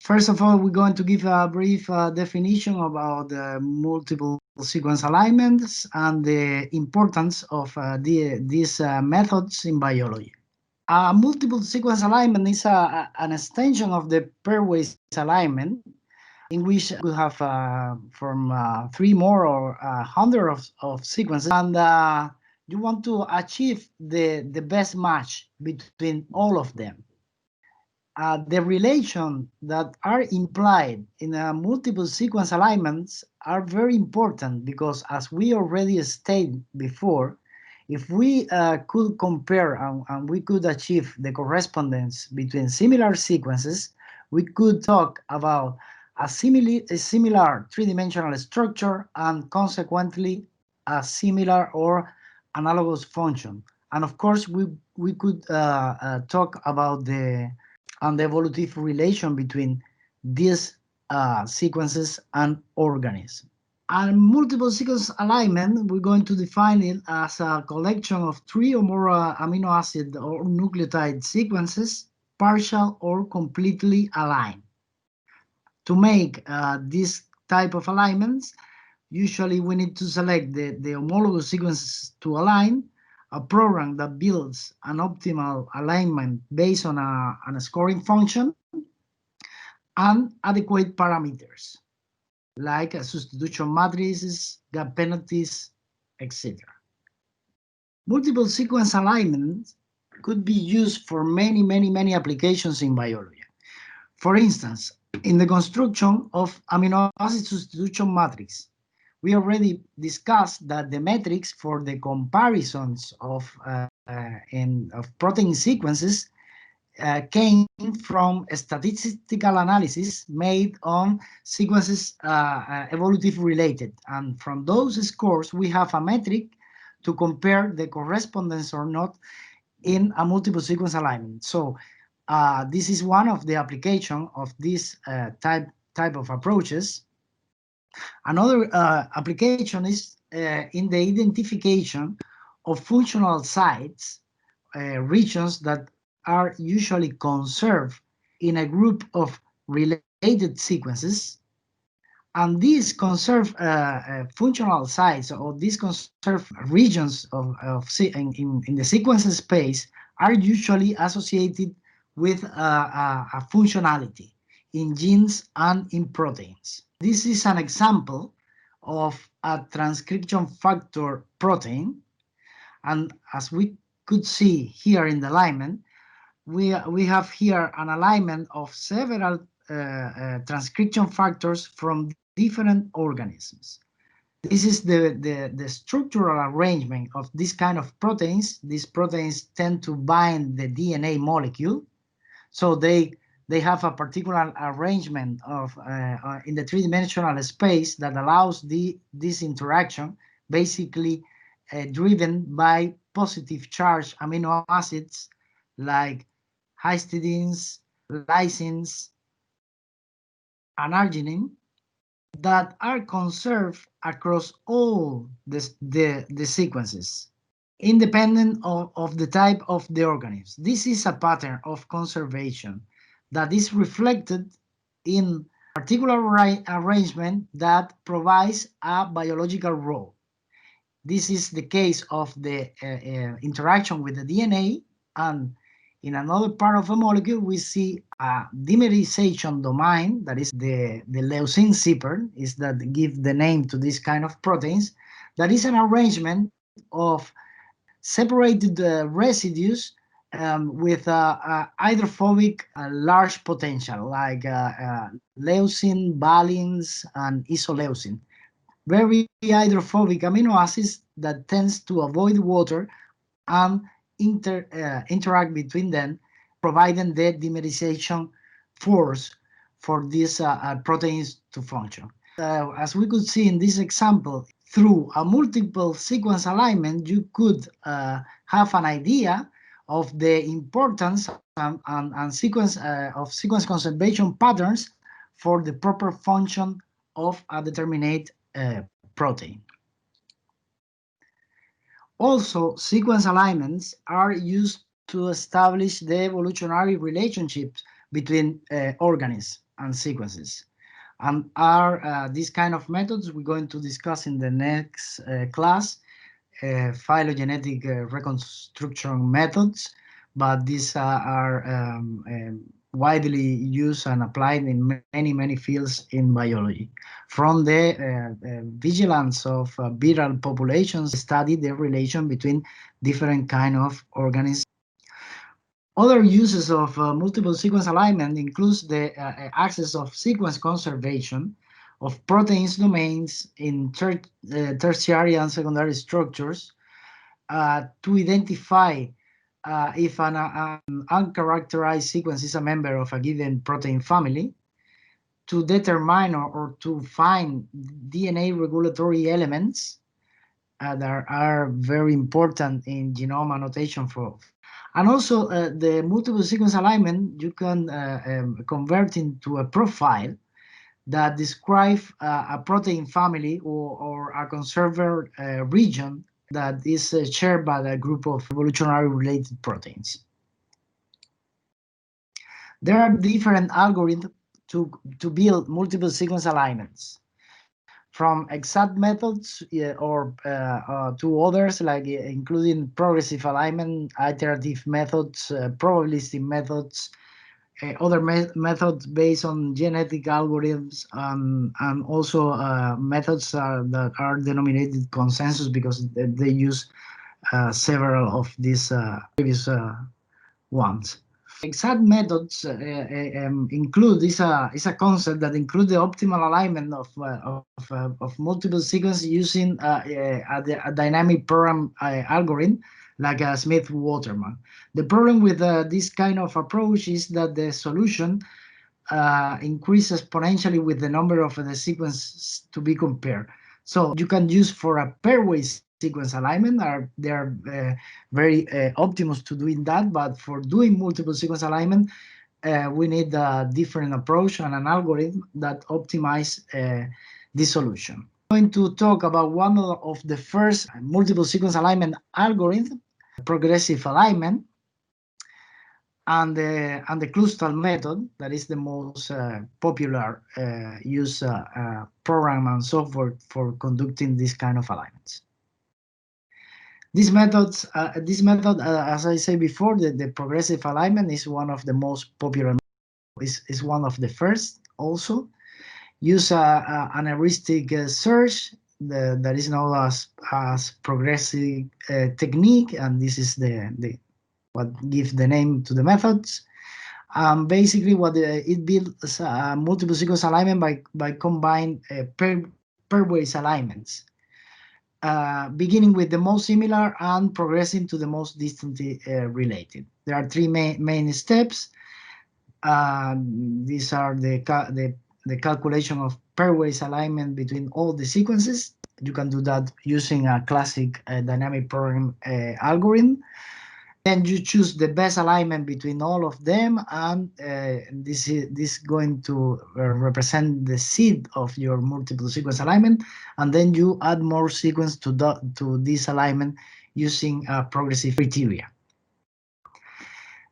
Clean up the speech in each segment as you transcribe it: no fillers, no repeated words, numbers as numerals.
First of all, we're going to give a brief definition about multiple sequence alignments and the importance of these methods in biology. Multiple sequence alignment is an extension of the pairwise alignment, in which we have from 3 more or 100 of sequences, and you want to achieve the best match between all of them. The relation that are implied in multiple sequence alignments are very important because, as we already stated before, if we could compare and we could achieve the correspondence between similar sequences, we could talk about a similar three-dimensional structure and consequently a similar or analogous function. And of course, we could talk about the evolutive relation between these sequences and organisms. And multiple sequence alignment, we're going to define it as a collection of 3 or more amino acid or nucleotide sequences, partial or completely aligned. To make this type of alignments, usually we need to select the homologous sequences to align, a program that builds an optimal alignment based on a scoring function, and adequate parameters like substitution matrices, gap penalties, etc. Multiple sequence alignment could be used for many applications in biology. For instance, in the construction of amino acid substitution matrix, we already discussed that the metrics for the comparisons of protein sequences came from statistical analysis made on sequences evolutive related. And from those scores, we have a metric to compare the correspondence or not in a multiple sequence alignment. So this is one of the application of this type of approaches. Another application is in the identification of functional sites, regions that are usually conserved in a group of related sequences. And these conserved functional sites, or these conserved regions in the sequence space, are usually associated with a functionality in genes and in proteins. This is an example of a transcription factor protein, and as we could see here in the alignment, we have here an alignment of several transcription factors from different organisms. This is the structural arrangement of this kind of proteins. These proteins tend to bind the DNA molecule, so they have a particular arrangement of in the three-dimensional space that allows this interaction, basically driven by positive charge amino acids like histidines, lysines, and arginine, that are conserved across all the sequences, independent of the type of the organism. This is a pattern of conservation that is reflected in a particular arrangement that provides a biological role. This is the case of the interaction with the DNA, and in another part of the molecule, we see a dimerization domain, that is the leucine zipper, is that give the name to this kind of proteins. That is an arrangement of separated residues with hydrophobic large potential, like leucine, valines, and isoleucine. Very hydrophobic amino acids that tends to avoid water and interact between them, providing the dimerization force for these proteins to function. As we could see in this example, through a multiple sequence alignment, you could have an idea of the importance and sequence conservation patterns for the proper function of a determinate protein. Also, sequence alignments are used to establish the evolutionary relationships between organisms. and sequences. And are these kind of methods we're going to discuss in the next class, phylogenetic reconstruction methods, but these are widely used and applied in many fields in biology. From the vigilance of viral populations, study the relation between different kind of organisms. Other uses of multiple sequence alignment includes the access of sequence conservation of proteins domains in tertiary and secondary structures to identify if an uncharacterized sequence is a member of a given protein family, to determine or to find DNA regulatory elements that are very important in genome annotation and also the multiple sequence alignment you can convert into a profile that describes a protein family or a conserved region that is shared by a group of evolutionary related proteins. There are different algorithms to build multiple sequence alignments, from exact methods or to others, like including progressive alignment, iterative methods, probabilistic methods, other methods based on genetic algorithms, and also methods that are denominated consensus because they use several of these previous ones. Exact methods include is a concept that includes the optimal alignment of multiple sequences using a dynamic program algorithm like a Smith-Waterman. The problem with this kind of approach is that the solution increases exponentially with the number of the sequences to be compared. So you can use for a pairwise sequence alignment, they are very optimal to doing that, but for doing multiple sequence alignment, we need a different approach and an algorithm that optimize this solution. I'm going to talk about one of the first multiple sequence alignment algorithm, progressive alignment, and the Clustal method, that is the most popular used program and software for conducting this kind of alignments. This method, as I said before, the progressive alignment is one of the most popular. Is one of the first also. Use an heuristic search that is known as progressive technique, and this is the what gives the name to the methods. Basically, what it builds multiple sequence alignment by combine pairwise alignments. Beginning with the most similar and progressing to the most distantly related. There are three main steps. These are the calculation of pairwise alignment between all the sequences. You can do that using a classic dynamic program algorithm. Then you choose the best alignment between all of them, and this is going to represent the seed of your multiple sequence alignment, and then you add more sequence to this alignment using progressive criteria.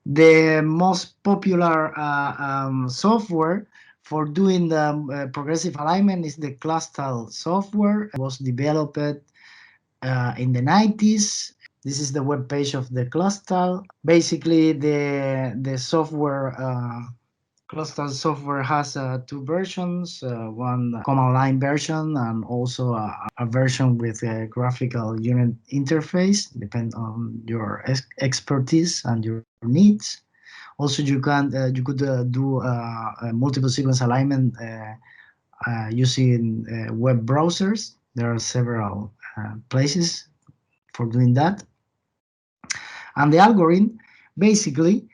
The most popular software for doing the progressive alignment is the Clustal software. It was developed in the 90s. This is the web page of the Clustal. Basically, the software, Clustal software has two versions, one command line version and also a version with a graphical unit interface, depending on your expertise and your needs. Also, you could do multiple sequence alignment using web browsers. There are several places for doing that. And the algorithm basically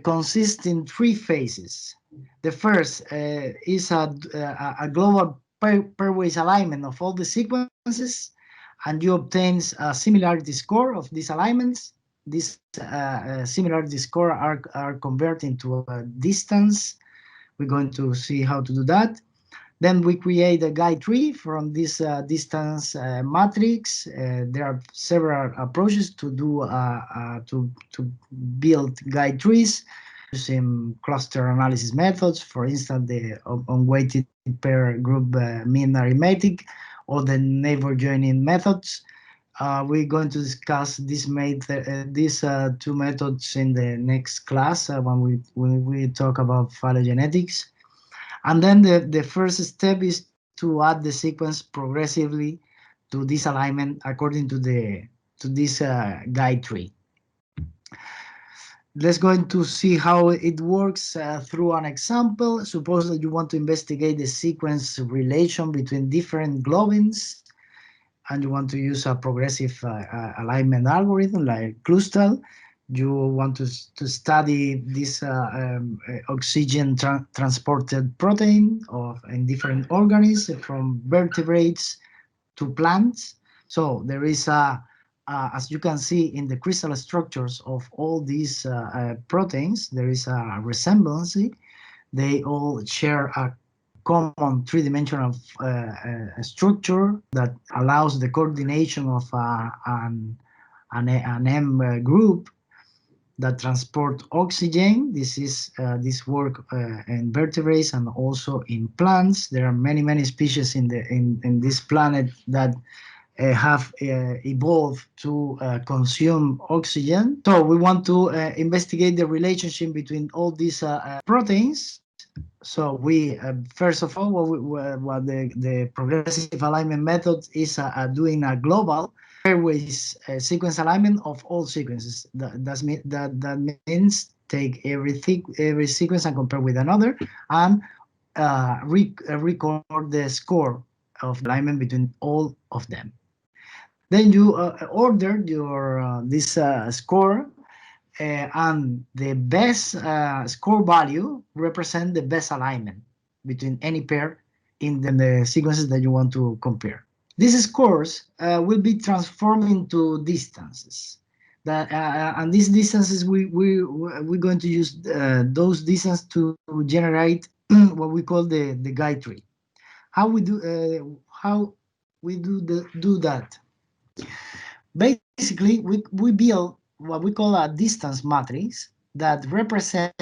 consists in three phases. The first is a global pairwise alignment of all the sequences, and you obtain a similarity score of these alignments. These similarity score are converted into a distance. We're going to see how to do that. Then we create a guide tree from this distance matrix. There are several approaches to do to build guide trees. using cluster analysis methods, for instance, the unweighted pair group mean arithmetic or the neighbor joining methods. We're going to discuss these two methods in the next class when we talk about phylogenetics. And then the first step is to add the sequence progressively to this alignment according to this guide tree. Let's go to see how it works through an example. Suppose that you want to investigate the sequence relation between different globins, and you want to use a progressive alignment algorithm like Clustal. You want to study this oxygen transported protein in different organisms, from vertebrates to plants. So there is as you can see in the crystal structures of all these proteins, there is a resemblance. They all share a common three-dimensional structure that allows the coordination of an M group that transport oxygen. This is this work in vertebrates and also in plants. There are many species in this planet that have evolved to consume oxygen. So we want to investigate the relationship between all these proteins. So we first of all, what the progressive alignment method is doing a global pairwise sequence alignment of all sequences. That means take every sequence and compare with another, and record the score of the alignment between all of them. Then you order your this score, and the best score value represent the best alignment between any pair in the sequences that you want to compare. These scores will be transformed into distances. And these distances, we're going to use those distances to generate what we call the guide tree. How we do that? Basically, we build what we call a distance matrix that represent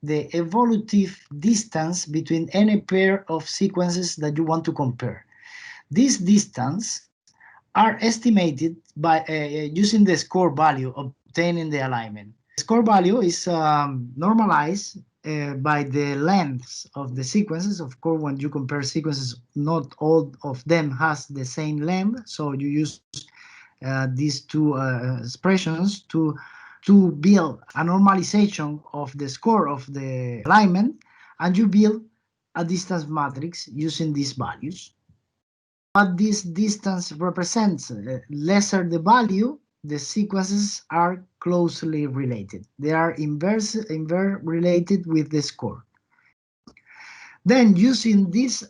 the evolutive distance between any pair of sequences that you want to compare. These distance are estimated by using the score value obtained in the alignment. The score value is normalized by the lengths of the sequences. Of course, when you compare sequences, not all of them has the same length, so you use these two expressions to build a normalization of the score of the alignment, and you build a distance matrix using these values. What this distance represents, lesser the value, the sequences are closely related. They are inverse related with the score. Then, using this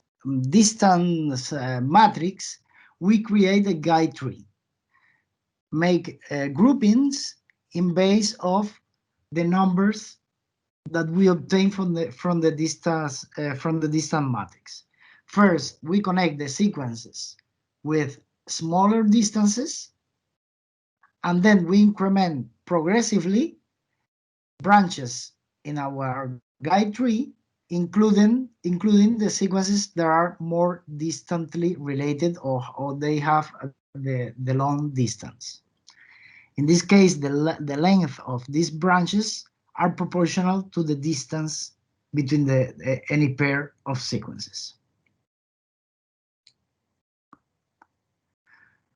distance matrix, we create a guide tree. Make groupings in base of the numbers that we obtain from the distance matrix. First, we connect the sequences with smaller distances, and then we increment progressively branches in our guide tree, including the sequences that are more distantly related, or they have the long distance. In this case, the length of these branches are proportional to the distance between any pair of sequences.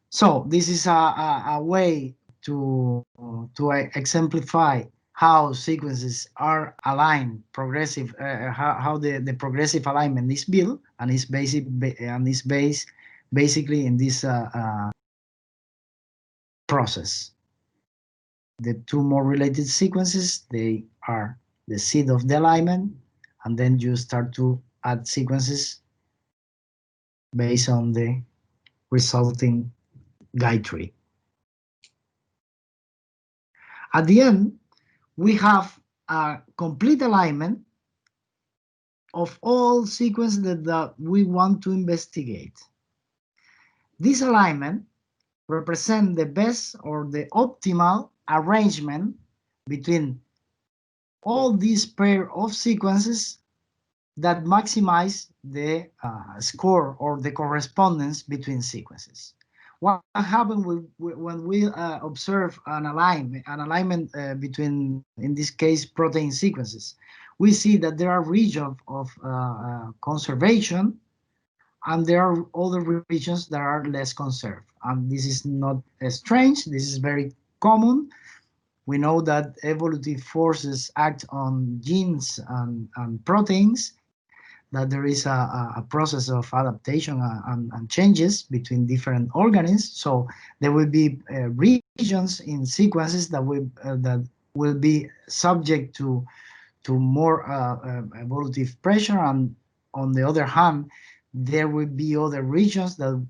So this is a way to exemplify how sequences are aligned, progressive, how the progressive alignment is built, and is based basically in this process. The two more related sequences, they are the seed of the alignment, and then you start to add sequences based on the resulting guide tree. At the end, we have a complete alignment of all sequences that we want to investigate. This alignment represents the best or the optimal arrangement between all these pair of sequences that maximize the score or the correspondence between sequences. What happens when we observe an alignment between, in this case, protein sequences? We see that there are regions of conservation, and there are other regions that are less conserved. And this is not strange. This is very common. We know that evolutive forces act on genes and proteins, that there is a process of adaptation and changes between different organisms. So there will be regions in sequences that will be subject to more evolutive pressure, and on the other hand, there will be other regions that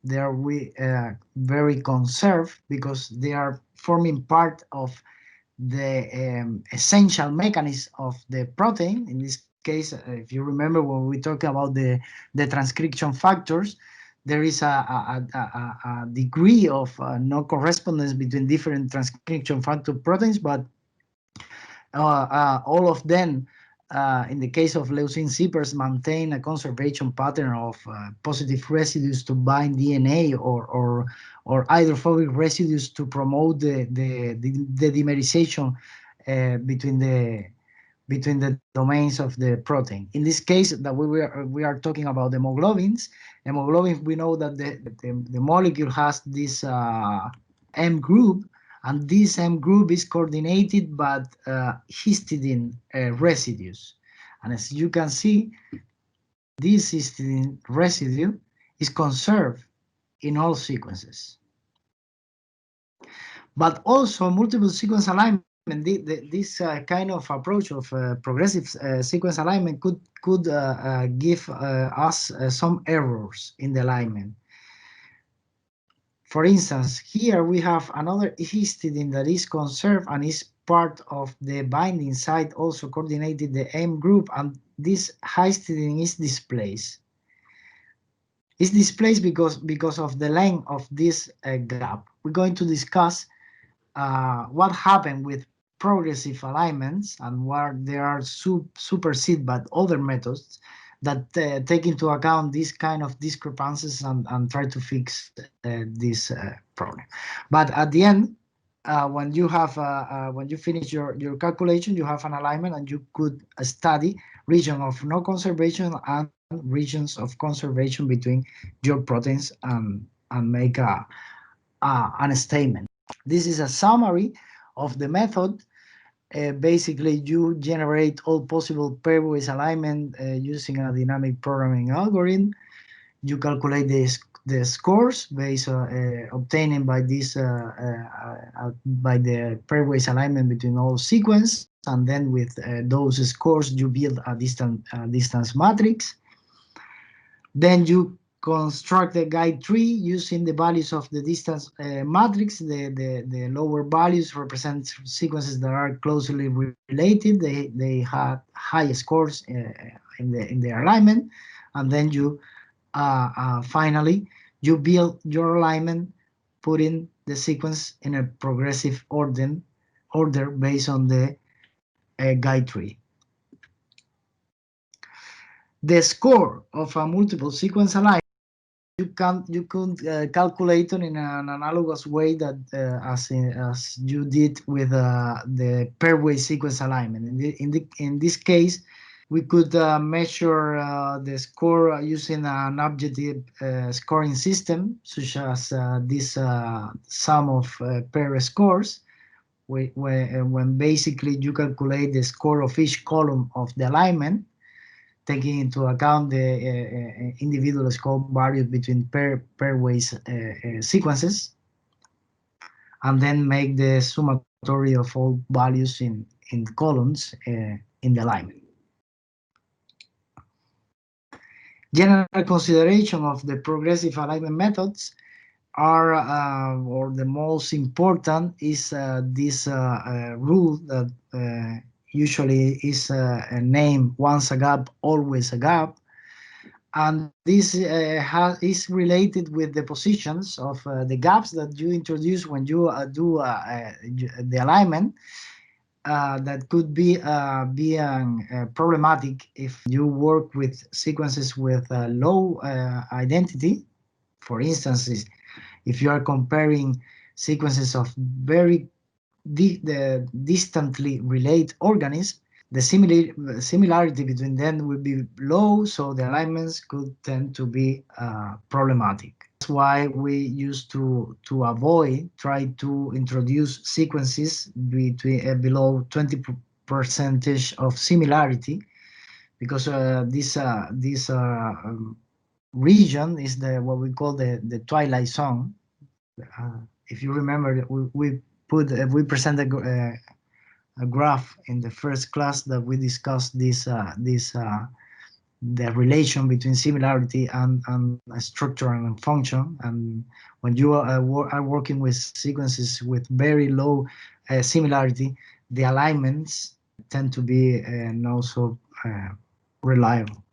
they are very conserved because they are forming part of the essential mechanism of the protein. In this case, if you remember when we talk about the transcription factors, there is a degree of no correspondence between different transcription factor proteins, but all of them, in the case of leucine zippers, maintain a conservation pattern of positive residues to bind DNA or hydrophobic residues to promote the dimerization between the domains of the protein. In this case, that we are talking about hemoglobins. Hemoglobin, we know that the molecule has this M group, and this M group is coordinated by histidine residues. And as you can see, this histidine residue is conserved in all sequences. But also multiple sequence alignment, this kind of approach of progressive sequence alignment could give us some errors in the alignment. For instance, here we have another histidine that is conserved and is part of the binding site, also coordinated the M group, and this histidine is displaced. It's displaced because of the length of this gap. We're going to discuss what happened with progressive alignments and where they are superseded by other methods that take into account these kind of discrepancies and try to fix this problem. But at the end, when you finish your calculation, you have an alignment, and you could study region of no conservation and regions of conservation between your proteins and make an statement. This is a summary of the method. Basically, you generate all possible pairwise alignment using a dynamic programming algorithm. You calculate the scores based obtained by this by the pairwise alignment between all sequence, and then with those scores you build a distance matrix. Then you construct a guide tree using the values of the distance matrix. The lower values represent sequences that are closely related. They have high scores in their alignment, and then you finally you build your alignment, putting the sequence in a progressive order based on the guide tree. The score of a multiple sequence alignment you can calculate it in an analogous way that as you did with the pairwise sequence alignment. In this case, we could measure the score using an objective scoring system, such as this sum of pair scores, when basically you calculate the score of each column of the alignment, taking into account the individual score values between pairwise sequences, and then make the summatory of all values in columns in the alignment. General consideration of the progressive alignment methods are, or the most important is this rule that usually is named once a gap, always a gap. And this is related with the positions of the gaps that you introduce when you do the alignment. that could be problematic if you work with sequences with low identity. For instance, if you are comparing sequences of very distantly related organisms, the similarity between them will be low, so the alignments could tend to be problematic. That's why we used to try to introduce sequences between below 20% of similarity, because this region is what we call the twilight zone. If you remember, we presented a graph in the first class that we discussed the relation between similarity and structure and function. And when you are working with sequences with very low similarity, the alignments tend to be not so reliable.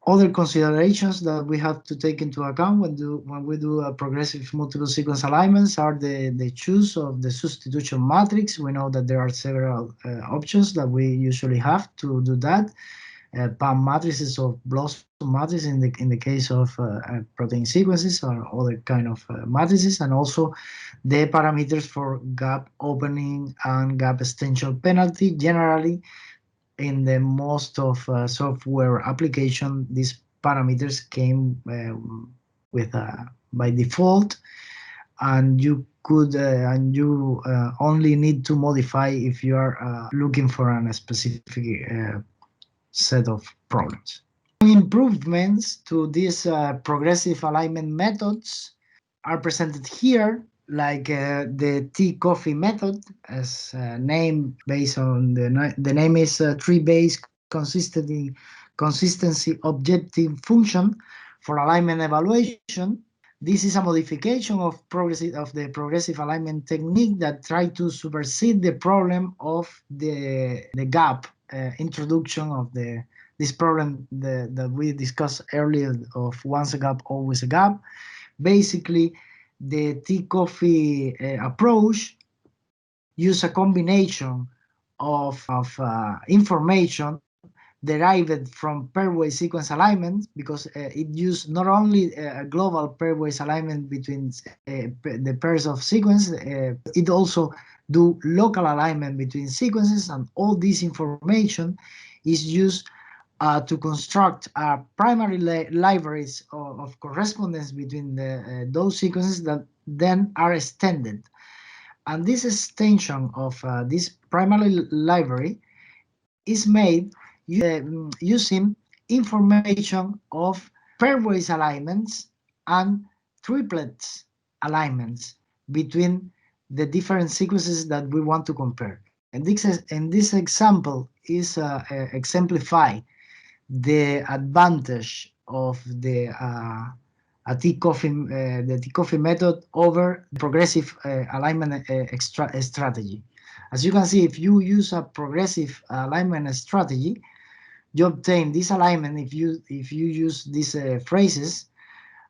Other considerations that we have to take into account when we do a progressive multiple sequence alignments are the choice of the substitution matrix. We know that there are several options that we usually have to do that. PAM matrices or blossom matrices in the case of protein sequences, or other kind of matrices, and also the parameters for gap opening and gap extension penalty. Generally, in the most of software application, these parameters came with by default, and you could only need to modify if you are looking for a specific set of problems. Improvements to these progressive alignment methods are presented here, like the T-coffee method, as name based on the name is tree-based consistency objective function for alignment evaluation. This is a modification of the progressive alignment technique that try to supersede the problem of the gap introduction of this problem that we discussed earlier of once a gap, always a gap. Basically, the T-coffee approach use a combination of information derived from pairwise sequence alignment, because it used not only a global pairwise alignment between the pairs of sequence, it also do local alignment between sequences, and all this information is used to construct primary libraries of correspondence between those sequences that then are extended. And this extension of this primary library is made using information of pairwise alignments and triplets alignments between the different sequences that we want to compare. And this example is exemplify the advantage of the T-coffee method over progressive alignment strategy. As you can see, if you use a progressive alignment strategy, you obtain this alignment if you use these phrases,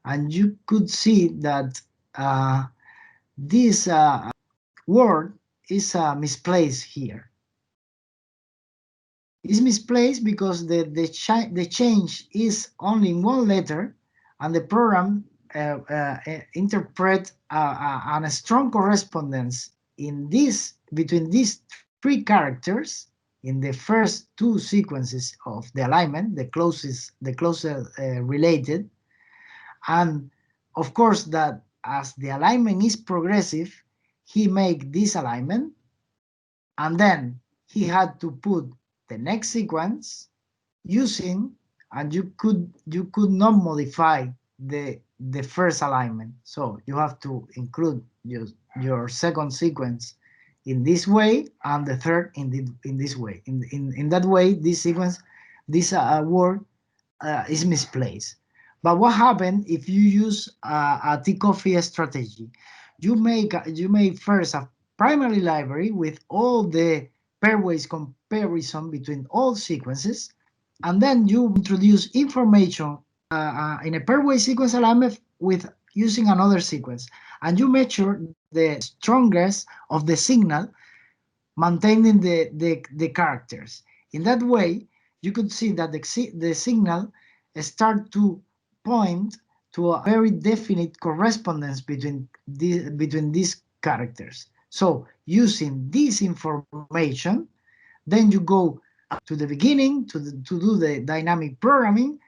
and you could see that this word is misplaced here. It's misplaced because the change is only in one letter, and the program interpret a strong correspondence in between these three characters in the first two sequences of the alignment, the closest related, and of course that as the alignment is progressive, he make this alignment, and then he had to put the next sequence using, and you could not modify the first alignment, so you have to include your second sequence in this way, and the third in this way. In that way, this sequence, this word is misplaced. But what happens if you use a T-coffee strategy? You make first a primary library with all the pairwise comparison between all sequences, and then you introduce information in a pairwise sequence alignment with using another sequence, and you measure the strongest of the signal maintaining the characters. In that way, you could see that the signal start to point to a very definite correspondence between these characters. So using this information, then you go to the beginning to do the dynamic programming,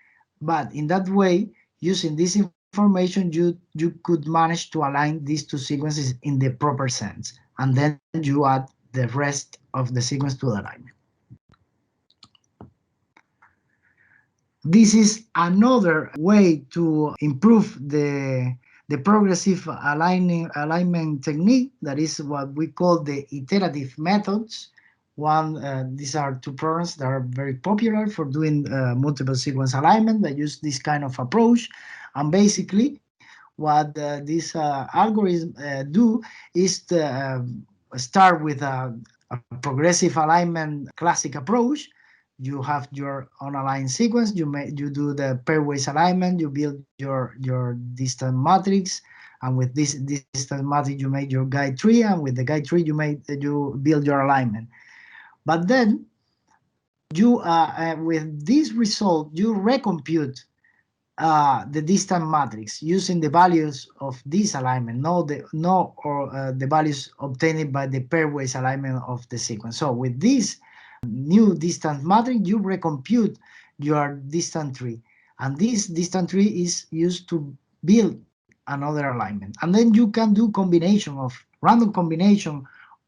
but in that way, using this information, you could manage to align these two sequences in the proper sense, and then you add the rest of the sequence to the alignment. This is another way to improve the progressive alignment technique. That is what we call the iterative methods. These are two programs that are very popular for doing multiple sequence alignment that use this kind of approach. And basically, what these algorithms do is to start with a progressive alignment classic approach. You have your unaligned sequence. You do the pairwise alignment. You build your distance matrix, and with this distance matrix you make your guide tree, and with the guide tree you build your alignment. But then you with this result you recompute the distance matrix using the values of this alignment, the values obtained by the pairwise alignment of the sequence. So with this new distance matrix, you recompute your distance tree, and this distance tree is used to build another alignment. And then you can do random combination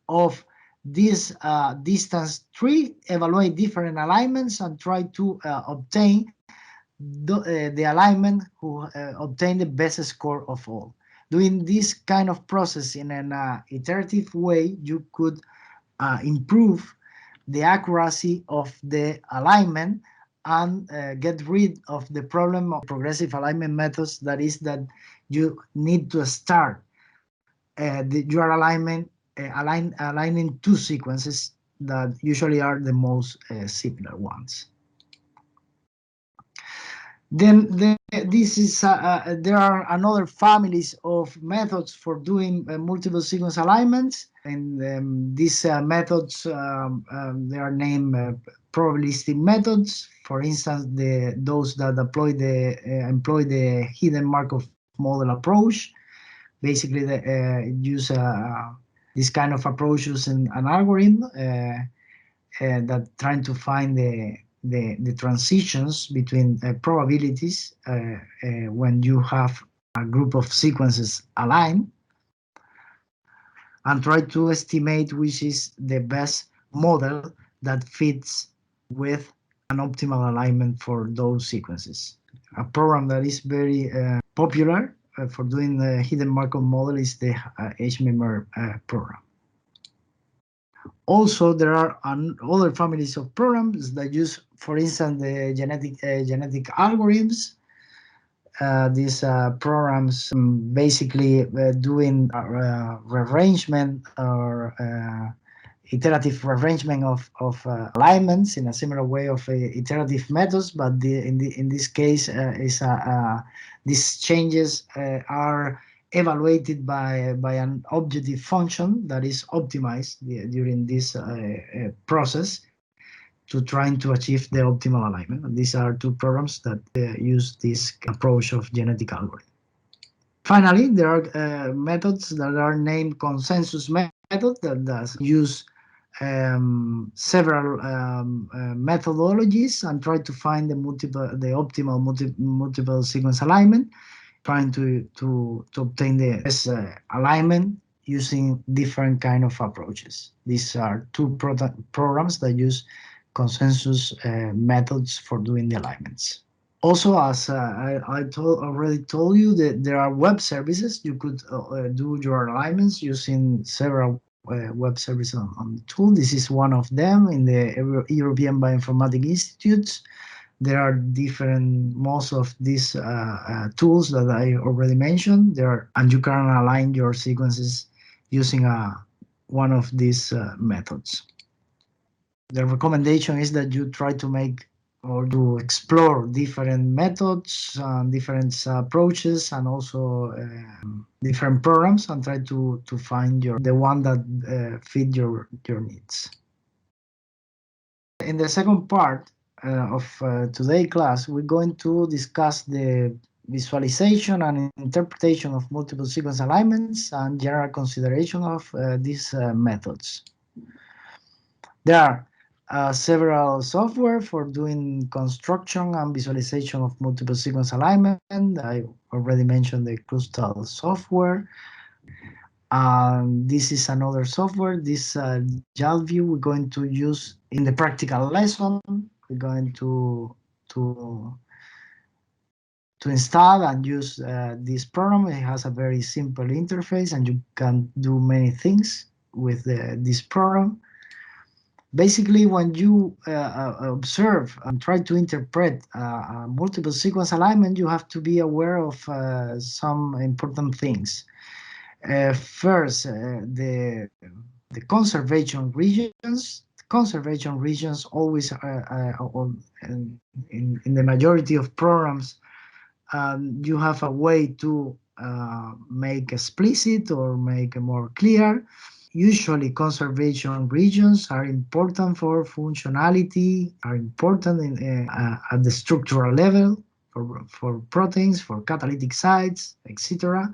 of this distance tree, evaluate different alignments, and try to obtain the alignment who obtain the best score of all. Doing this kind of process in an iterative way, you could improve the accuracy of the alignment and get rid of the problem of progressive alignment methods. That is that you need to start your alignment aligning two sequences that usually are the most similar ones. Then there are another families of methods for doing multiple sequence alignments, and these methods they are named probabilistic methods. For instance, those that employ the hidden Markov model approach. Basically, they use this kind of approach using an algorithm that trying to find the transitions between probabilities when you have a group of sequences aligned, and try to estimate which is the best model that fits with an optimal alignment for those sequences. A program that is very popular for doing the hidden Markov model is the HMMR program. Also, there are other families of programs that use, for instance, the genetic algorithms. These programs basically doing rearrangement or iterative rearrangement of alignments in a similar way of iterative methods, but in this case these changes are evaluated by an objective function that is optimized during this process to trying to achieve the optimal alignment. And these are two programs that use this approach of genetic algorithm. Finally, there are methods that are named consensus methods that use several methodologies and try to find the optimal multiple sequence alignment, trying to obtain the best alignment using different kind of approaches. These are two programs that use consensus methods for doing the alignments. Also, as I already told you, that there are web services. You could do your alignments using several web services on the tool. This is one of them in the European Bioinformatics Institutes. There are most of these tools that I already mentioned there, and you can align your sequences using one of these methods. The recommendation is that you try to make or to explore different methods, different approaches, and also different programs, and try to find the one that fit your needs. In the second part of today's class, we're going to discuss the visualization and interpretation of multiple sequence alignments and general consideration of these methods. There are several software for doing construction and visualization of multiple sequence alignment. I already mentioned the Clustal software. This is another software. This JALView we're going to use in the practical lesson. We're going to install and use this program. It has a very simple interface, and you can do many things with this program. Basically, when you observe and try to interpret multiple sequence alignment, you have to be aware of some important things. First, the conservation regions. Conservation regions always in the majority of programs, you have a way to make explicit or make more clear. Usually conservation regions are important for functionality, are important at the structural level for proteins, for catalytic sites, etc.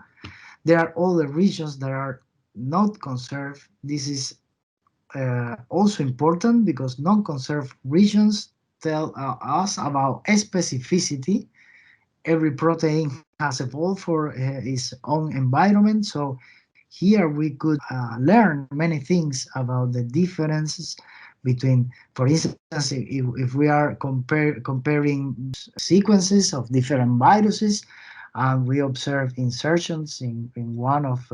There are other regions that are not conserved. This is also important because non-conserved regions tell us about specificity. Every protein has evolved for its own environment, so here we could learn many things about the differences between, for instance, if we are comparing sequences of different viruses, and we observe insertions in one of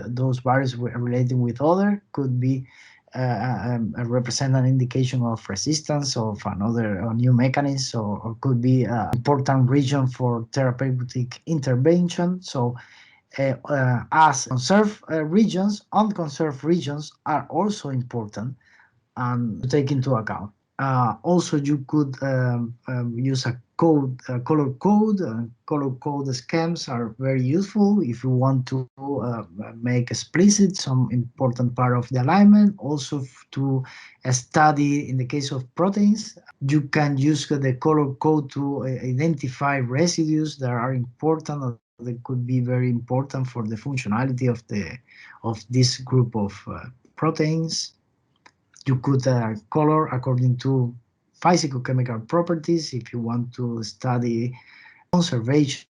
those viruses relating with other, could be represent an indication of resistance of another new mechanism, or could be an important region for therapeutic intervention. So as conserved regions, unconserved regions are also important and to take into account. Also, you could use a color code. Color code schemes are very useful if you want to make explicit some important part of the alignment. Also, to study, in the case of proteins, you can use the color code to identify residues that are important, or that could be very important for the functionality of this group of proteins. You could color according to physicochemical properties if you want to study conservation.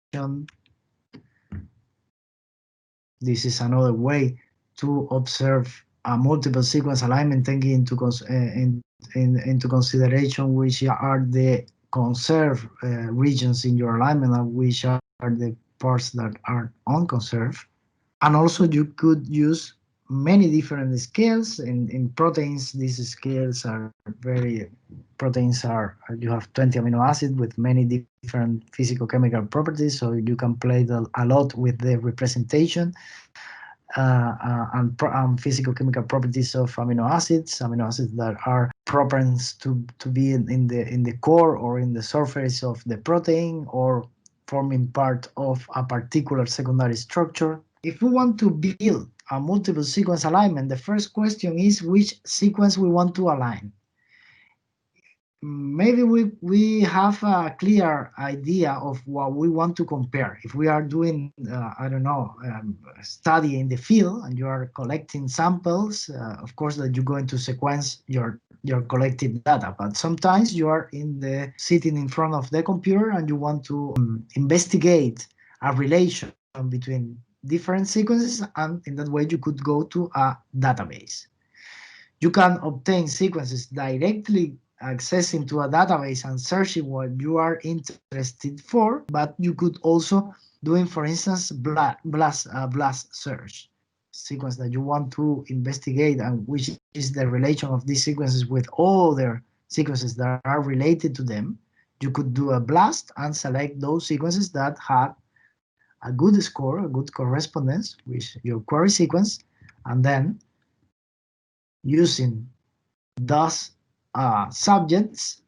This is another way to observe a multiple sequence alignment, taking into consideration which are the conserved regions in your alignment and which are the parts that are unconserved. And also you could use many different scales. In proteins, these scales are proteins are, you have 20 amino acids with many different physicochemical properties, so you can play a lot with the representation and physicochemical properties of amino acids that are proper to be in the core or in the surface of the protein, or forming part of a particular secondary structure. If we want to build a multiple sequence alignment, the first question is which sequence we want to align. Maybe we have a clear idea of what we want to compare. If we are doing, I don't know, study in the field and you are collecting samples, of course that you're going to sequence your collected data. But sometimes you are sitting in front of the computer and you want to investigate a relation between different sequences, and in that way you could go to a database. You can obtain sequences directly accessing to a database and searching what you are interested for, but you could also doing, for instance, blast search sequence that you want to investigate, and which is the relation of these sequences with other sequences that are related to them. You could do a blast and select those sequences that have a good score, a good correspondence with your query sequence, and then using those subjects,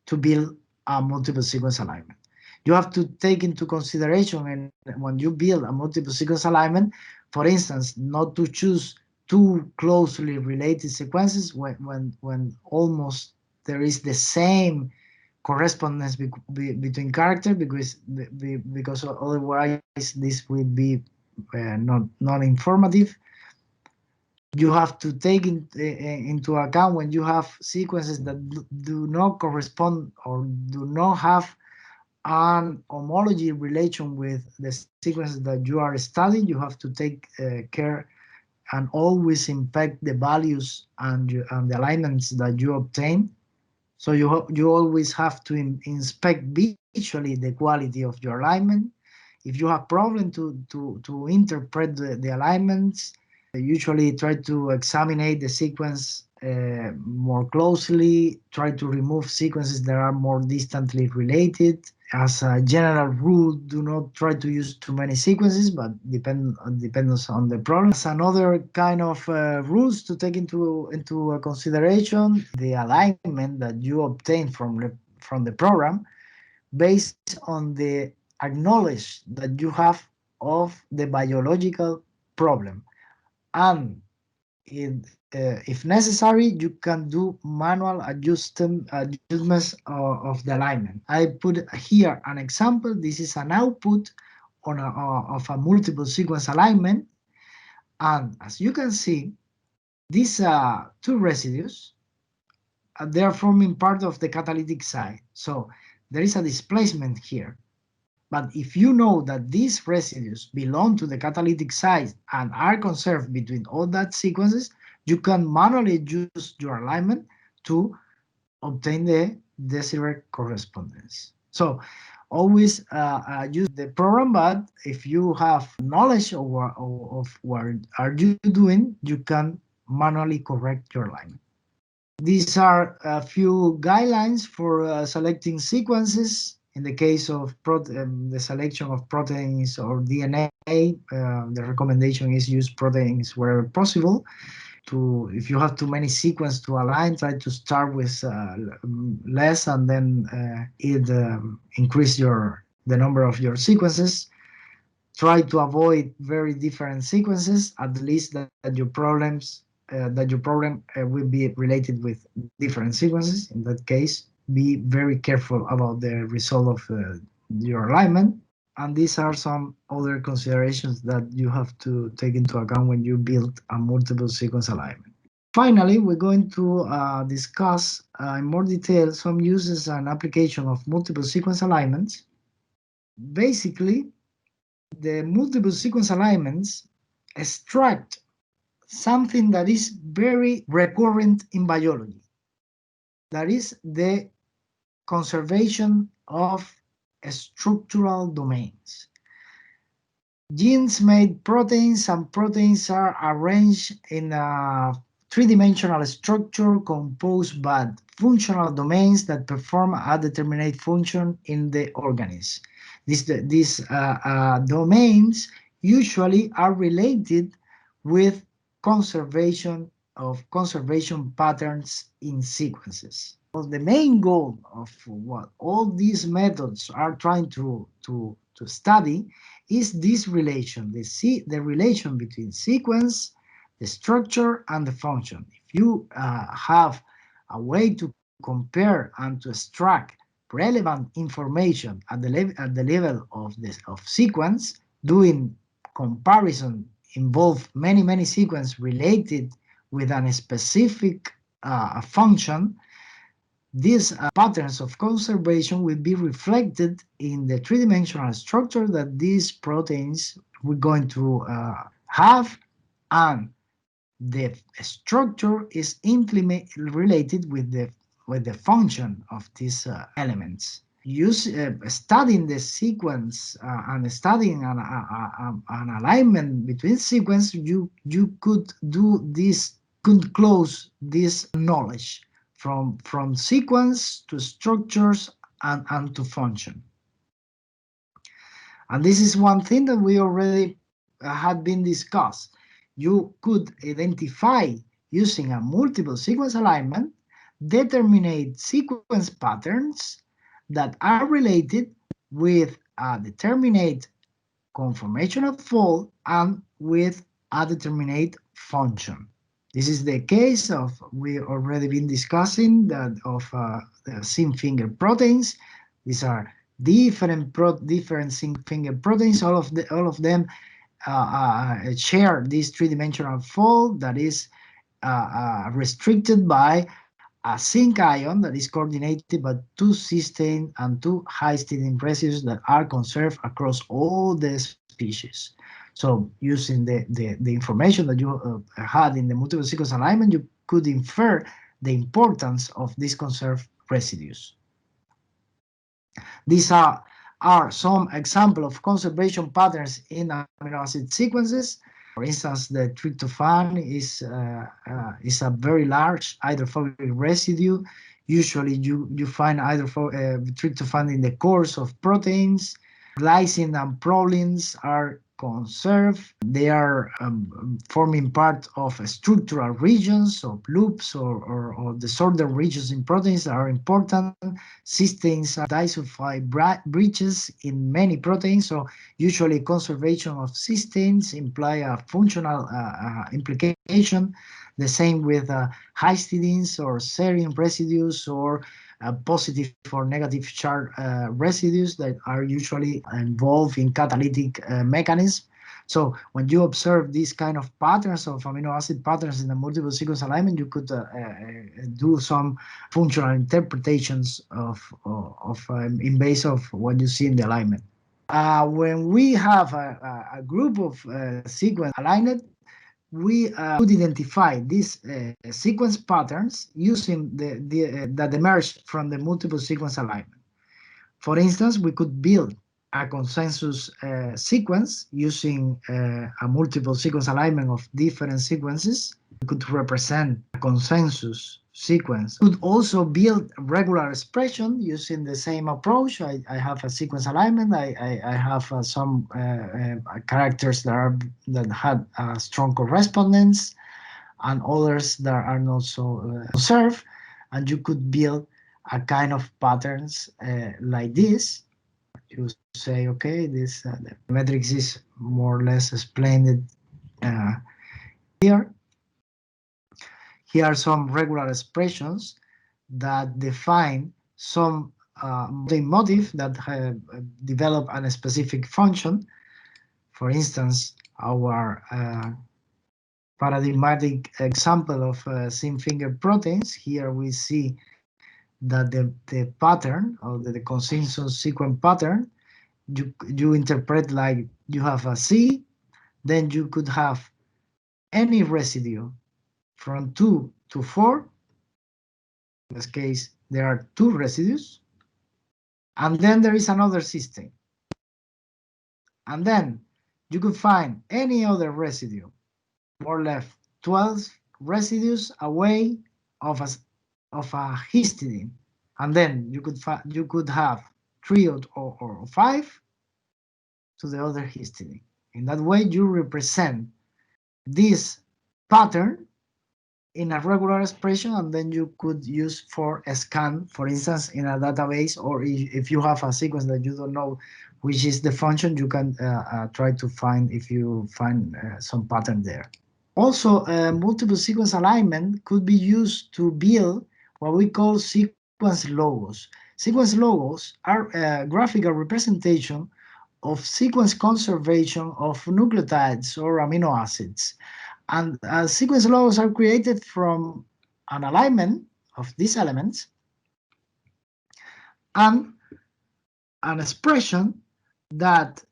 to build a multiple sequence alignment. You have to take into consideration, and when you build a multiple sequence alignment, for instance, not to choose two closely related sequences when almost there is the same correspondence between characters, because otherwise this will be not informative. You have to take into account when you have sequences that do not correspond or do not have an homology relation with the sequences that you are studying. You have to take care and always impact the values and the alignments that you obtain. So you always have to inspect visually the quality of your alignment. If you have problem to interpret the alignments, usually try to examine the sequence more closely, try to remove sequences that are more distantly related. As a general rule, do not try to use too many sequences, but depends on the problem. As another kind of rules to take into consideration, the alignment that you obtain from the program, based on the acknowledge that you have of the biological problem. And if necessary, you can do manual adjustments of the alignment. I put here an example. This is an output of a multiple sequence alignment. And as you can see, these two residues, they are forming part of the catalytic site. So there is a displacement here. But if you know that these residues belong to the catalytic site and are conserved between all that sequences, you can manually adjust your alignment to obtain the desired correspondence. So always use the program, but if you have knowledge of what are you doing, you can manually correct your alignment. These are a few guidelines for selecting sequences. In the case of the selection of proteins or DNA, the recommendation is use proteins wherever possible. If you have too many sequences to align, try to start with less, and then increase the number of your sequences. Try to avoid very different sequences, at least that your problem will be related with different sequences. In that case, be very careful about the result of your alignment. And these are some other considerations that you have to take into account when you build a multiple sequence alignment. Finally, we're going to discuss in more detail some uses and application of multiple sequence alignments. Basically, the multiple sequence alignments extract something that is very recurrent in biology. That is the conservation of structural domains. Genes made proteins, and proteins are arranged in a three-dimensional structure composed by functional domains that perform a determinate function in the organism. These domains usually are related with conservation patterns in sequences. Well, the main goal of what all these methods are trying to study is this relation, the relation between sequence, the structure, and the function. If you have a way to compare and to extract relevant information at the level of sequence, doing comparison involve many sequences related with a specific function. These patterns of conservation will be reflected in the three-dimensional structure that these proteins we're going to have, and the structure is intimately related with the function of these elements. Studying the sequence and studying an alignment between sequence, you could close this knowledge from sequence to structures and to function. And this is one thing that we already had been discussed. You could identify using a multiple sequence alignment determine sequence patterns that are related with a determinate conformation of fold and with a determinate function. This is the case of, we already been discussing that of the zinc finger proteins. These are different zinc finger proteins. All of them share this three-dimensional fold that is restricted by a zinc ion that is coordinated by two cysteine and two histidine residues that are conserved across all the species. So using the information that you had in the multiple sequence alignment, you could infer the importance of these conserved residues. These are some examples of conservation patterns in amino acid sequences. For instance, the tryptophan is a very large hydrophobic residue. Usually you find tryptophan in the cores of proteins. Glycine and prolines are conserved. They are forming part of structural regions of loops or disordered regions in proteins that are important. Cysteines are disulfide bridges in many proteins, so usually conservation of cysteines imply a functional implication. The same with histidines or serine residues or positive or negative charge residues that are usually involved in catalytic mechanisms. So when you observe these kind of patterns of amino acid patterns in the multiple sequence alignment, you could do some functional interpretations in base of what you see in the alignment. When we have a group of sequence aligned, we could identify these sequence patterns using that emerged from the multiple sequence alignment. For instance, we could build a consensus sequence using a multiple sequence alignment of different sequences. We could represent a consensus sequence. We could also build regular expression using the same approach. I have a sequence alignment. I have some characters that had a strong correspondence and others that are not so conserved. And you could build a kind of patterns like this. You say, okay, this the matrix is more or less explained here. Here are some regular expressions that define some motif that develop a specific function. For instance, our paradigmatic example of zinc finger proteins. Here we see that the pattern or the consensus sequence pattern you interpret like you have a C, then you could have any residue from 2 to 4. In this case, there are 2 residues. And then there is another system. And then you could find any other residue, more or less 12 residues away of a histidine. And then you could have 3 or 5 to the other histidine. In that way, you represent this pattern in a regular expression, and then you could use for a scan, for instance, in a database, or if you have a sequence that you don't know which is the function, you can try to find if you find some pattern there. Also, multiple sequence alignment could be used to build what we call sequence logos. Sequence logos are a graphical representation of sequence conservation of nucleotides or amino acids. And sequence logos are created from an alignment of these elements and an expression that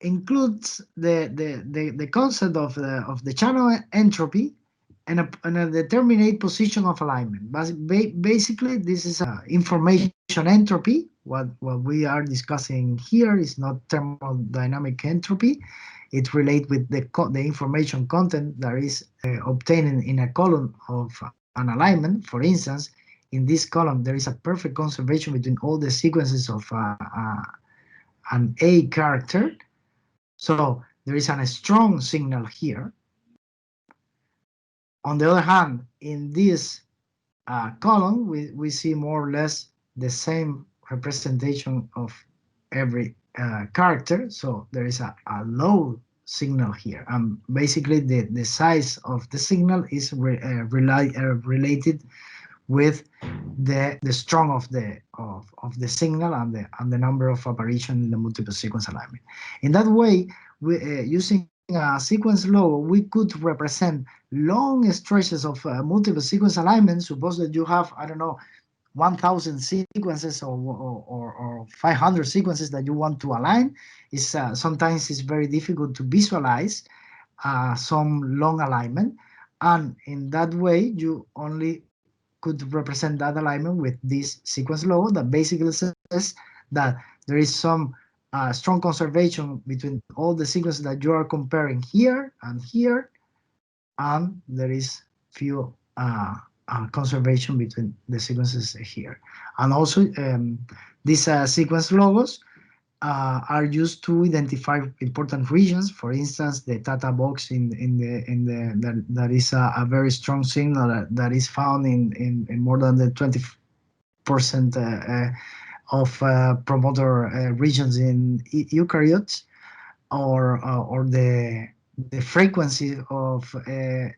includes the concept of the channel entropy and a determinate position of alignment. But basically, this is information entropy. What we are discussing here is not thermodynamic entropy. It relates with the information content that is obtained in a column of an alignment. For instance, in this column, there is a perfect conservation between all the sequences of an A character. So there is a strong signal here. On the other hand, in this column, we see more or less the same representation of every character. So there is a low signal here, and basically the size of the signal is related with the strong of the signal and the number of apparition in the multiple sequence alignment. In that way, using a sequence logo, we could represent long stretches of multiple sequence alignment. Suppose that you have, I don't know, 1,000 sequences or 500 sequences that you want to align. Is sometimes it's very difficult to visualize some long alignment, and in that way you only could represent that alignment with this sequence logo that basically says that there is some strong conservation between all the sequences that you are comparing here, and there is few conservation between the sequences here. And also these sequence logos are used to identify important regions. For instance, the Tata box that is a very strong signal that is found in more than the 20% of promoter regions in eukaryotes, or the frequency of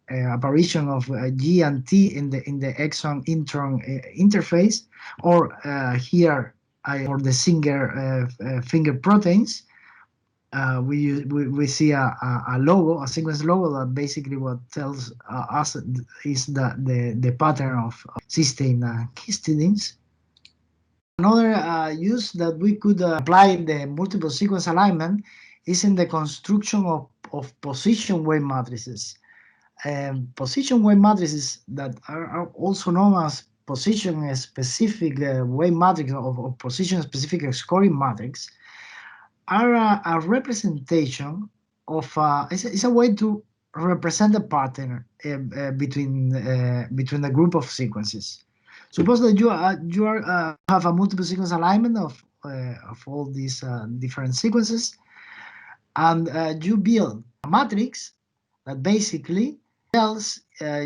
apparition of G and T in the exon-intron interface, or here for the finger proteins. We see a logo, a sequence logo that basically what tells us is the pattern of cysteine and histidines. Another use that we could apply in the multiple sequence alignment is in the construction of position weight matrices. Position weight matrices that are also known as position-specific weight matrix or position-specific scoring matrix are a representation of it's a way to represent a pattern between the group of sequences. Suppose that you have a multiple sequence alignment of all these different sequences, and you build a matrix that basically tells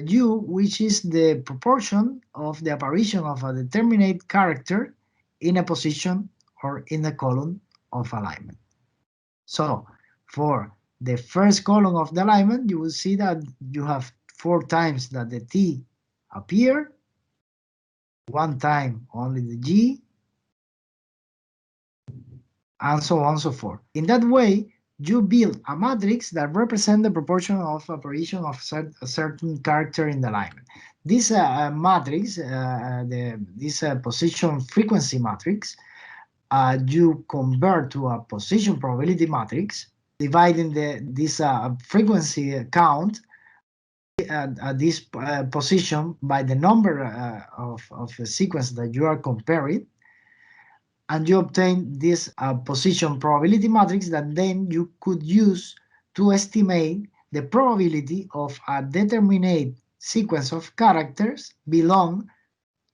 you which is the proportion of the apparition of a determinate character in a position or in a column of alignment. So for the first column of the alignment, you will see that you have 4 times that the T appear, 1 time only the G, and so on and so forth. In that way, you build a matrix that represents the proportion of apparition of a certain character in the alignment. This matrix, this position frequency matrix, you convert to a position probability matrix, dividing this frequency count at this position by the number of sequence that you are comparing, and you obtain this position probability matrix that then you could use to estimate the probability of a determinate sequence of characters belong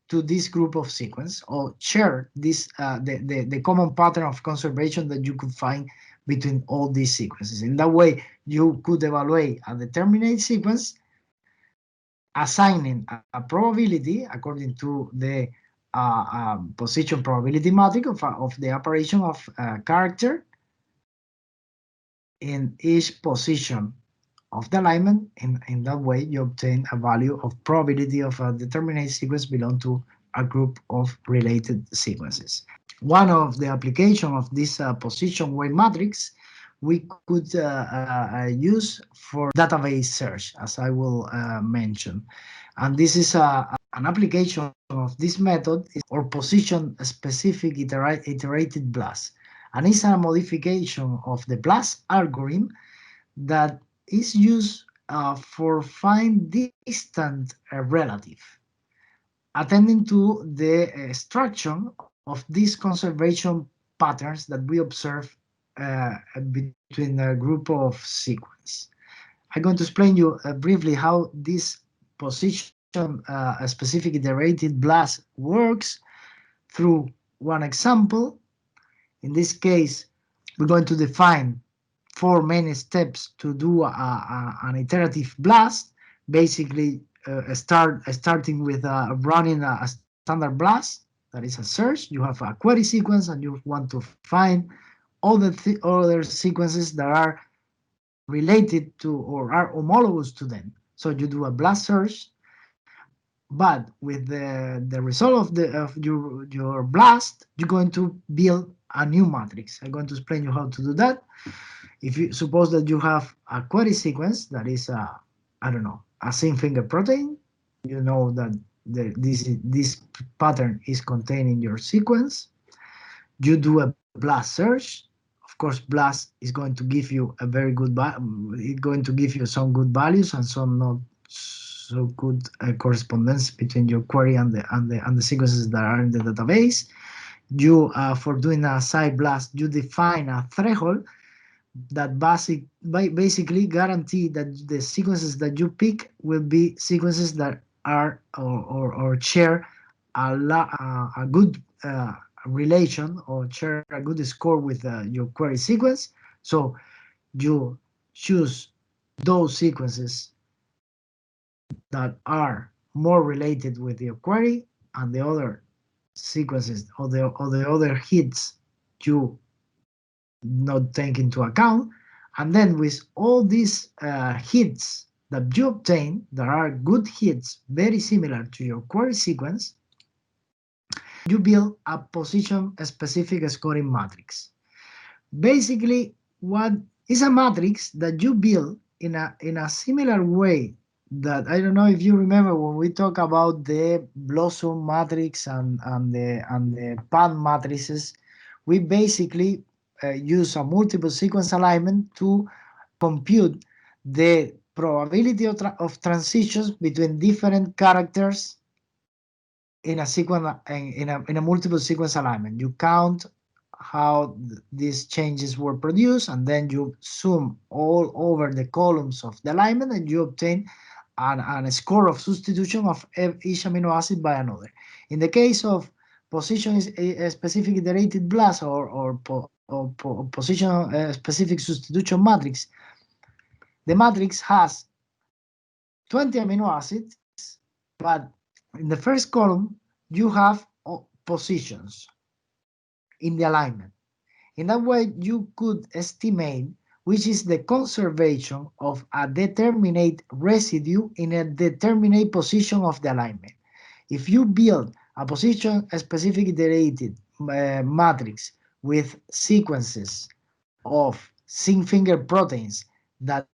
to this group of sequence, or share this the common pattern of conservation that you could find between all these sequences. In that way, you could evaluate a determinate sequence, assigning a probability according to the position probability matrix of the apparition of a character in each position of the alignment. In that way, you obtain a value of probability of a determinate sequence belong to a group of related sequences. One of the application of this position weight matrix we could use for database search, as I will mention. And this is an application of this method, or position-specific iterated BLAST. And it's a modification of the BLAST algorithm that is used for find distant relative, attending to the extraction of these conservation patterns that we observe between a group of sequence. I'm going to explain you briefly how this position specific iterated BLAST works through one example. In this case, we're going to define 4 main steps to do an iterative BLAST. Basically, starting with running a standard blast, that is a search. You have a query sequence, and you want to find all the other sequences that are related to or are homologous to them. So you do a blast search, but with the result of your blast, you're going to build a new matrix. I'm going to explain you how to do that. If you suppose that you have a query sequence that is I don't know, a zinc finger protein, you know that this pattern is contained in your sequence. You do a blast search. Of course, blast is going to give you a very good it's going to give you some good values and some not so good correspondence between your query and the sequences that are in the database. You for doing a side blast, you define a threshold that basically guarantee that the sequences that you pick will be sequences that are or share a good relation or share a good score with your query sequence. So you choose those sequences that are more related with your query, and the other sequences or the other hits you not take into account. And then with all these hits that you obtain, there are good hits very similar to your query sequence, you build a position-specific scoring matrix. Basically, what is a matrix that you build in a similar way that, I don't know if you remember when we talk about the Blossom matrix and the PAN matrices, we basically use a multiple sequence alignment to compute the probability of transitions between different characters in a sequence in a multiple sequence alignment. You count how these changes were produced, and then you sum all over the columns of the alignment, and you obtain a score of substitution of each amino acid by another. In the case of position is a specific iterated blast or position specific substitution matrix, the matrix has 20 amino acids, but in the first column you have positions in the alignment. In that way, you could estimate which is the conservation of a determinate residue in a determinate position of the alignment. If you build a position-specific iterated matrix with sequences of zinc finger proteins that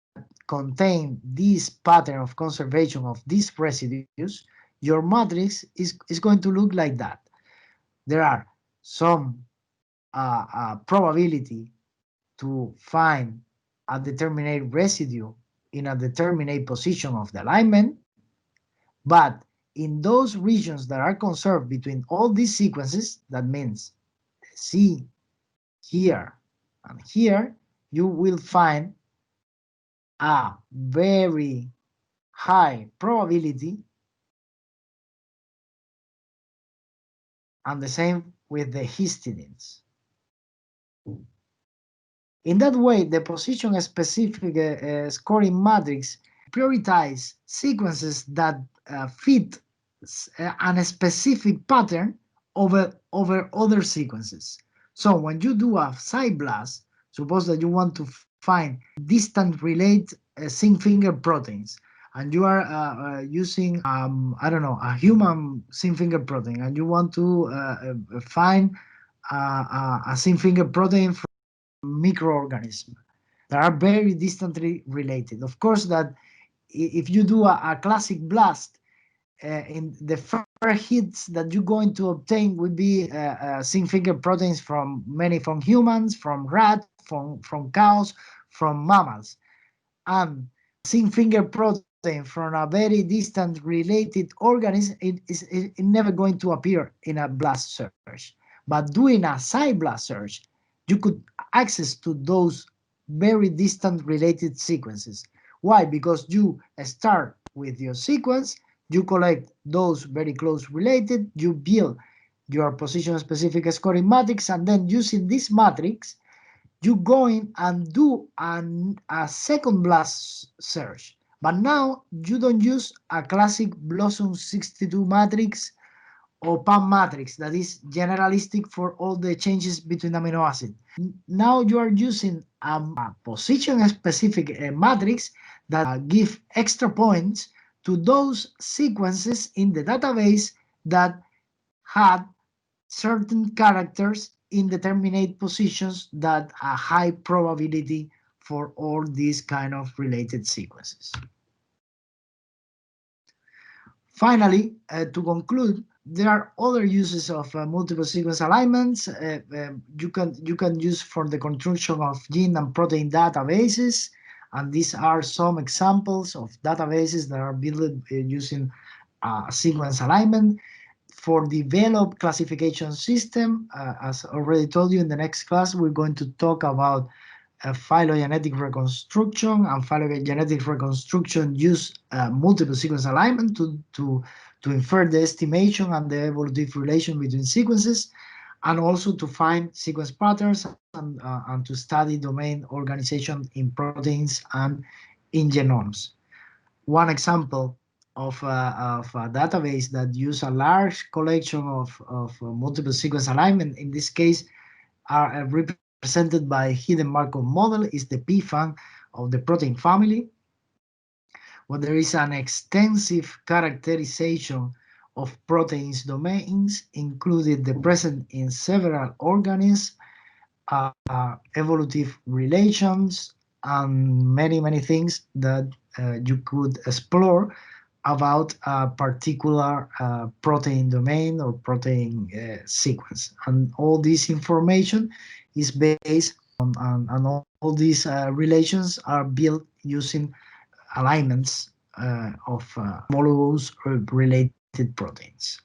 contain this pattern of conservation of these residues, your matrix is going to look like that. There are some probability to find a determinate residue in a determinate position of the alignment, but in those regions that are conserved between all these sequences, that means C here and here, you will find a very high probability, and the same with the histidines. In that way, the position-specific scoring matrix prioritize sequences that fit a specific pattern over other sequences. So when you do a side blast, suppose that you want to find distant related zinc finger proteins, and you are using, I don't know, a human zinc finger protein, and you want to find a zinc finger protein from microorganism that are very distantly related. Of course, that if you do a classic blast, in the first hits that you're going to obtain would be zinc finger proteins from humans, from rats, from cows, from mammals, and zinc finger protein from a very distant related organism, it is never going to appear in a blast search. But doing a side blast search, you could access to those very distant related sequences. Why? Because you start with your sequence, you collect those very close related, you build your position specific scoring matrix, and then using this matrix, you go in and do a second blast search. But now you don't use a classic Blossom 62 matrix or PAM matrix that is generalistic for all the changes between amino acids. Now you are using a position-specific matrix that give extra points to those sequences in the database that had certain characters in determinate positions that a high probability for all these kind of related sequences. Finally, to conclude, there are other uses of multiple sequence alignments you can use for the construction of gene and protein databases, and these are some examples of databases that are built using sequence alignment. For develop classification system, as already told you in the next class, we're going to talk about phylogenetic reconstruction, and phylogenetic reconstruction use multiple sequence alignment to infer the estimation and the evolutive relation between sequences, and also to find sequence patterns and to study domain organization in proteins and in genomes. One example of a database that use a large collection of multiple sequence alignment, in this case, are represented by hidden Markov model, is the PFAM of the protein family, where there is an extensive characterization of proteins domains, including the present in several organisms, evolutive relations, and many things that you could explore about a particular protein domain or protein sequence. And all this information is based on all these relations are built using alignments of homologous or related proteins.